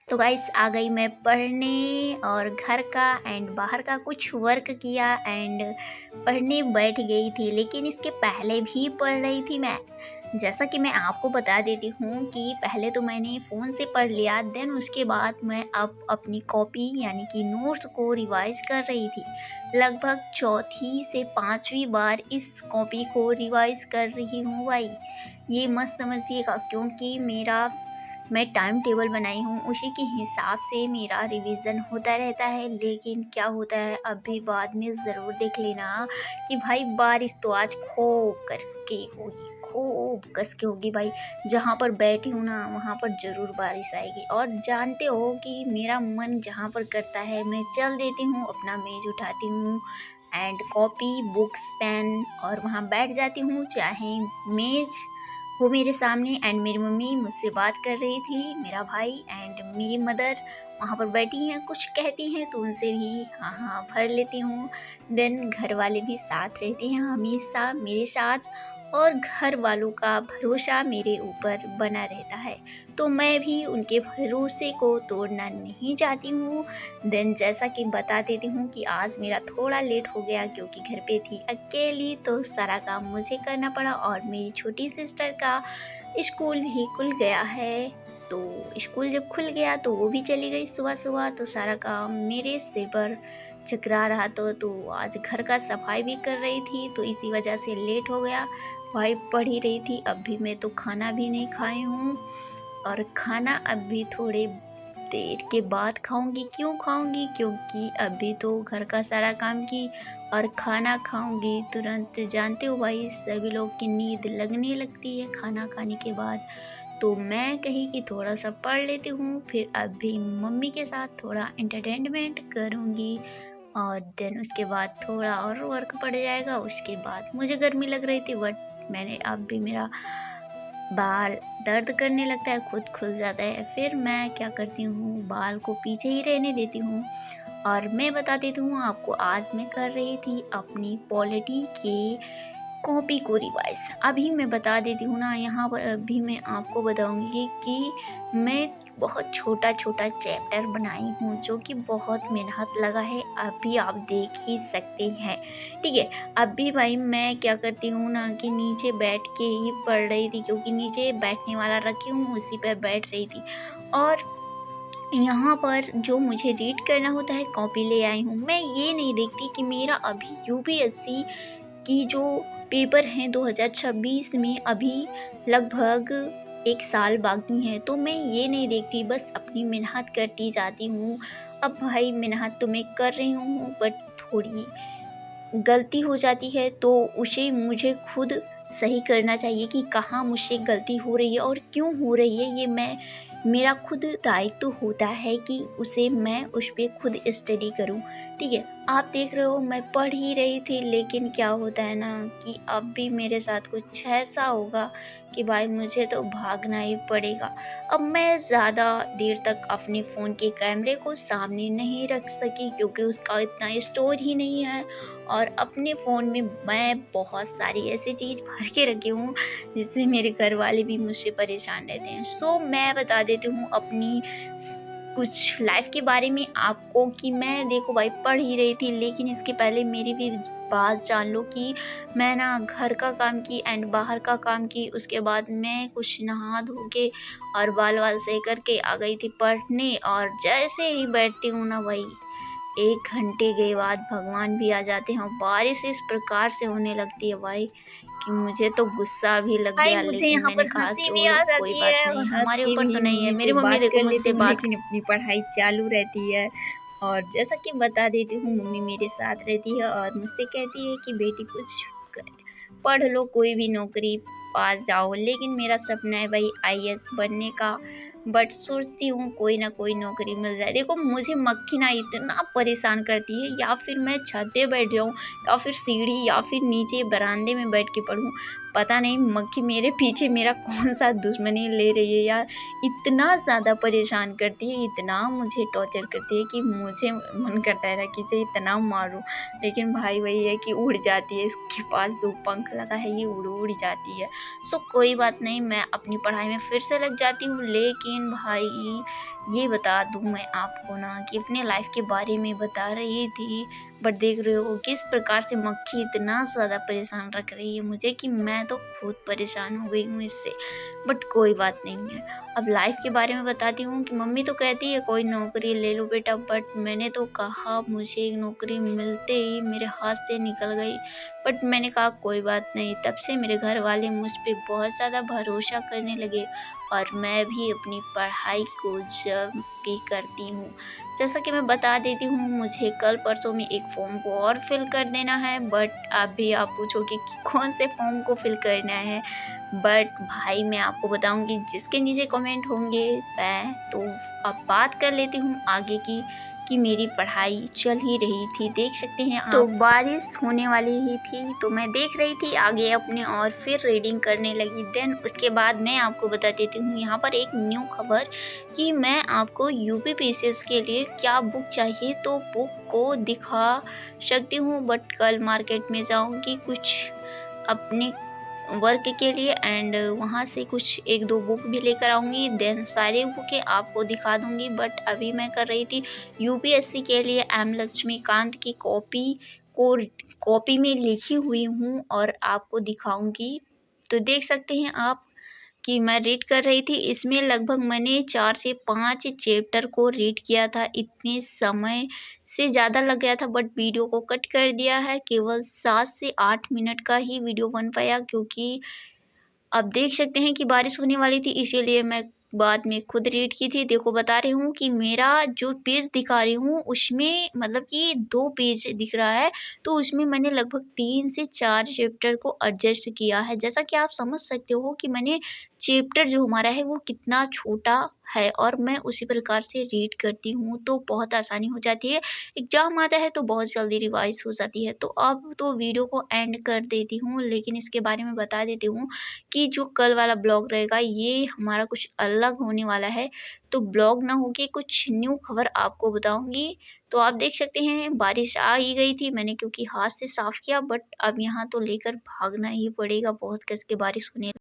तो गाइस आ गई मैं पढ़ने और घर का एंड बाहर का कुछ वर्क किया एंड पढ़ने बैठ गई थी, लेकिन इसके पहले भी पढ़ रही थी मैं। जैसा कि मैं आपको बता देती हूँ कि पहले तो मैंने फ़ोन से पढ़ लिया, देन उसके बाद मैं अब अपनी कॉपी यानी कि नोट्स को रिवाइज़ कर रही थी। लगभग चौथी से पाँचवीं बार इस कॉपी को रिवाइज़ कर रही हूँ भाई। ये मत समझिएगा, क्योंकि मैं टाइम टेबल बनाई हूँ, उसी के हिसाब से मेरा रिवीजन होता रहता है। लेकिन क्या होता है, अभी बाद में ज़रूर देख लेना कि भाई बारिश तो आज खूब कस के होगी भाई। जहाँ पर बैठी हूँ ना, वहाँ पर ज़रूर बारिश आएगी। और जानते हो कि मेरा मन जहाँ पर करता है मैं चल देती हूँ, अपना मेज उठाती हूँ एंड कॉपी बुक्स पेन और वहाँ बैठ जाती हूँ। चाहे मेज वो मेरे सामने एंड मेरी मम्मी मुझसे बात कर रही थी, मेरा भाई एंड मेरी मदर वहाँ पर बैठी हैं, कुछ कहती हैं तो उनसे भी हाँ हाँ भर लेती हूँ। देन घर वाले भी साथ रहते हैं हमेशा मेरे साथ, और घर वालों का भरोसा मेरे ऊपर बना रहता है, तो मैं भी उनके भरोसे को तोड़ना नहीं चाहती हूँ। देन जैसा कि बता देती हूँ कि आज मेरा थोड़ा लेट हो गया, क्योंकि घर पे थी अकेली तो सारा काम मुझे करना पड़ा, और मेरी छोटी सिस्टर का स्कूल भी खुल गया है। तो स्कूल जब खुल गया तो वो भी चली गई सुबह सुबह, तो सारा काम मेरे सिर पर चकरा रहा। तो आज घर का सफाई भी कर रही थी, तो इसी वजह से लेट हो गया। भाई पढ़ ही रही थी, अभी मैं तो खाना भी नहीं खाई हूँ, और खाना अभी थोड़े देर के बाद खाऊंगी। क्यों खाऊंगी? क्योंकि अभी तो घर का सारा काम की और खाना खाऊंगी तुरंत। जानते हो भाई, सभी लोग की नींद लगने लगती है खाना खाने के बाद। तो मैं कही कि थोड़ा सा पढ़ लेती हूँ, फिर अभी मम्मी के साथ थोड़ा एंटरटेनमेंट करूँगी, और देन उसके बाद थोड़ा और वर्क पड़ जाएगा। उसके बाद मुझे गर्मी लग रही थी, बट मैंने अब भी मेरा बाल दर्द करने लगता है, खुद खुल जाता है। फिर मैं क्या करती हूँ, बाल को पीछे ही रहने देती हूँ। और मैं बता देती हूँ आपको, आज मैं कर रही थी अपनी पॉलिटी के कॉपी को रिवाइज। अभी मैं बता देती हूँ ना, यहाँ पर अभी मैं आपको बताऊँगी कि मैं बहुत छोटा छोटा चैप्टर बनाई हूँ, जो कि बहुत मेहनत लगा है, अभी आप देख ही सकते हैं। ठीक है, अभी भाई मैं क्या करती हूँ ना कि नीचे बैठ के ही पढ़ रही थी, क्योंकि नीचे बैठने वाला रखी हूँ, उसी पर बैठ रही थी। और यहाँ पर जो मुझे रीड करना होता है, कॉपी ले आई हूँ। मैं ये नहीं देखती कि मेरा अभी यूपीएससी की जो पेपर हैं 2026 में अभी लगभग 1 साल बाकी हैं, तो मैं ये नहीं देखती, बस अपनी मेहनत करती जाती हूँ। अब भाई मेहनत तो मैं कर रही हूँ, बट थोड़ी गलती हो जाती है तो उसे मुझे खुद सही करना चाहिए कि कहाँ मुझसे गलती हो रही है और क्यों हो रही है। ये मेरा खुद दायित्व होता है कि उसे मैं उस पे खुद स्टडी करूं। ठीक है, आप देख रहे हो मैं पढ़ ही रही थी, लेकिन क्या होता है ना कि अब भी मेरे साथ कुछ ऐसा होगा कि भाई मुझे तो भागना ही पड़ेगा। अब मैं ज़्यादा देर तक अपने फ़ोन के कैमरे को सामने नहीं रख सकी, क्योंकि उसका इतना स्टोर ही नहीं है। और अपने फ़ोन में मैं बहुत सारी ऐसी चीज़ भर के रखी हूँ, जिससे मेरे घर वाले भी मुझसे परेशान रहते हैं। सो मैं बता देती हूँ अपनी कुछ लाइफ के बारे में आपको, कि मैं देखो भाई पढ़ ही रही थी, लेकिन इसके पहले मेरी भी बात जान लो कि मैं ना घर का काम की एंड बाहर का काम की। उसके बाद मैं कुछ नहा धो के और बाल वाल सही करके आ गई थी पढ़ने, और जैसे ही बैठती हूँ ना भाई, 1 घंटे के बाद भगवान भी आ जाते हैं, और बारिश इस प्रकार से होने लगती है भाई कि मुझे तो गुस्सा भी लग भाई गया। मुझे लेकिन यहाँ मैंने पर कहा हँसी भी छोड़ो आ कोई जाती बात है और नहीं, हँस हमारे के ऊपर तो भी नहीं है। मम्मी मेरी से मम्मी बात देखो कर लेती मुझसे हूँ, बात लेकिन अपनी पढ़ाई चालू रहती है। और जैसा कि बता देती हूँ, मम्मी मेरे साथ रहती है और मुझसे कहती है कि बेटी कुछ पढ़ लो, कोई भी नौकरी पा जाओ। लेकिन मेरा सपना है भाई आईएएस बनने का, बट सोचती हूँ कोई ना कोई नौकरी मिल जाए। देखो मुझे मक्खी ना इतना परेशान करती है, या फिर मैं छत पे बैठ जाऊँ, या फिर सीढ़ी, या फिर नीचे बरामदे में बैठ के पढूँ। पता नहीं मक्खी मेरे पीछे मेरा कौन सा दुश्मनी ले रही है यार। इतना ज़्यादा परेशान करती है, इतना मुझे टॉर्चर करती है कि मुझे मन करता है ना कि इसे इतना मारूं। लेकिन भाई वही है कि उड़ जाती है, इसके पास 2 पंख लगा है, ये उड़ उड़ जाती है। सो कोई बात नहीं, मैं अपनी पढ़ाई में फिर से लग जाती हूँ। लेकिन भाई ये बता दूँ मैं आपको ना कि अपने लाइफ के बारे में बता रही थी, बट देख रहे हो किस प्रकार से मक्खी इतना ज़्यादा परेशान रख रही है मुझे कि मैं तो खुद परेशान हो गई हूँ इससे। बट कोई बात नहीं है। अब लाइफ के बारे में बताती हूँ कि मम्मी तो कहती है कोई नौकरी ले लो बेटा, बट मैंने तो कहा मुझे एक नौकरी मिलते ही मेरे हाथ से निकल गई। बट मैंने कहा कोई बात नहीं, तब से मेरे घर वाले मुझ पे बहुत ज़्यादा भरोसा करने लगे और मैं भी अपनी पढ़ाई को जम के करती हूँ। जैसा कि मैं बता देती हूँ, मुझे कल परसों में एक फॉर्म को और फिल कर देना है, बट अभी आप पूछोगे कि कौन से फॉर्म को फिल करना है। बट भाई मैं आपको बताऊंगी जिसके नीचे कमेंट होंगे, मैं तो अब बात कर लेती हूँ आगे की कि मेरी पढ़ाई चल ही रही थी, देख सकते हैं आप। तो बारिश होने वाली ही थी तो मैं देख रही थी आगे अपने और फिर रीडिंग करने लगी। देन उसके बाद मैं आपको बता देती हूँ यहाँ पर एक न्यू खबर कि मैं आपको यूपीपीसीएस के लिए क्या बुक चाहिए तो बुक को दिखा सकती हूँ, बट कल मार्केट में जाऊँगी कुछ अपने वर्क के लिए एंड वहाँ से कुछ एक दो बुक भी लेकर आऊँगी। देन सारी बुकें आपको दिखा दूँगी, बट अभी मैं कर रही थी यूपीएससी के लिए एम लक्ष्मीकांत की कॉपी में लिखी हुई हूँ और आपको दिखाऊँगी। तो देख सकते हैं आप कि मैं रीड कर रही थी। इसमें लगभग मैंने 4 से 5 चैप्टर को रीड किया था। इतने समय से ज़्यादा लग गया था, बट वीडियो को कट कर दिया है। केवल 7 से 8 मिनट का ही वीडियो बन पाया, क्योंकि अब देख सकते हैं कि बारिश होने वाली थी, इसीलिए मैं बाद में खुद रीड की थी। देखो बता रही हूँ कि मेरा जो पेज दिखा रही हूँ उसमें मतलब कि 2 पेज दिख रहा है, तो उसमें मैंने लगभग 3 से 4 चैप्टर को एडजस्ट किया है। जैसा कि आप समझ सकते हो कि मैंने चैप्टर जो हमारा है वो कितना छोटा है और मैं उसी प्रकार से रीड करती हूँ, तो बहुत आसानी हो जाती है। एग्ज़ाम आता है तो बहुत जल्दी रिवाइज़ हो जाती है। तो अब तो वीडियो को एंड कर देती हूँ, लेकिन इसके बारे में बता देती हूँ कि जो कल वाला ब्लॉग रहेगा ये हमारा कुछ अलग होने वाला है। तो ब्लॉग ना होके कुछ न्यू खबर आपको बताऊँगी। तो आप देख सकते हैं बारिश आ ही गई थी, मैंने क्योंकि हाथ से साफ़ किया, बट अब यहाँ तो लेकर भागना ही पड़ेगा, बहुत कस के बारिश होने